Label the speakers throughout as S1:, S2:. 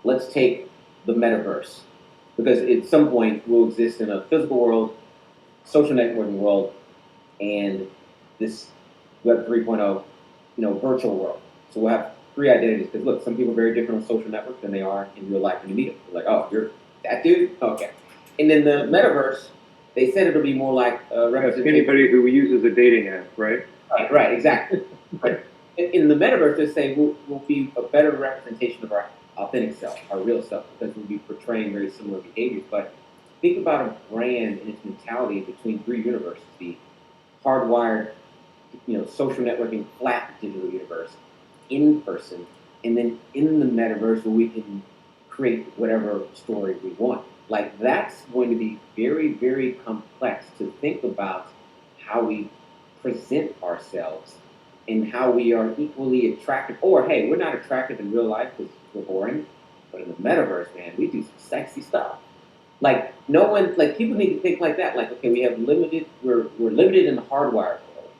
S1: let's take the metaverse, because at some point we'll exist in a physical world, social networking world, and this Web 3.0, virtual world. So we'll have three identities. Because look, some people are very different on social networks than they are in real life when you meet them. They're like, oh, you're that dude? Okay. And then the metaverse, they said it'll be more like
S2: anybody who uses a dating app, right?
S1: Right, exactly. But in the metaverse, they say we'll be a better representation of our authentic self, our real self, because we'll be portraying very similar behaviors. But think about a brand and its mentality between three universes: the hardwired, social networking, flat digital universe, in person, and then in the metaverse where we can create whatever story we want. Like that's going to be very, very complex to think about how we present ourselves and how we are equally attractive. Or hey, we're not attractive in real life because we're boring, but in the metaverse, man, we do some sexy stuff. Like no one, like people need to think like that. Like okay, we're limited in the hardwired world.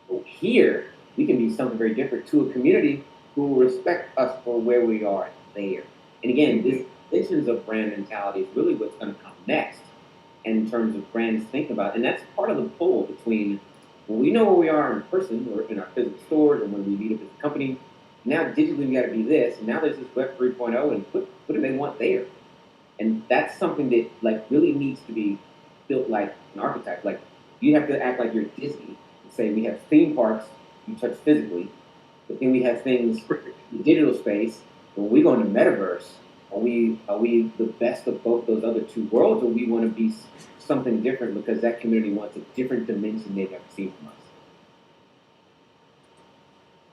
S1: But here, we can be something very different to a community who will respect us for where we are there. And again, this visions of brand mentality is really what's going to come next in terms of brands thinking about it. And that's part of the pull between when we know where we are in person or in our physical stores and when we meet up as a company. Now digitally we got to be this, and now there's this Web 3.0, and what do they want there? And that's something that like really needs to be built like an archetype. Like you have to act like you're Disney and say we have theme parks you touch physically, but then we have things in the digital space. When we go into metaverse, are we the best of both those other two worlds, or we want to be something different because that community wants a different dimension they've never seen from us?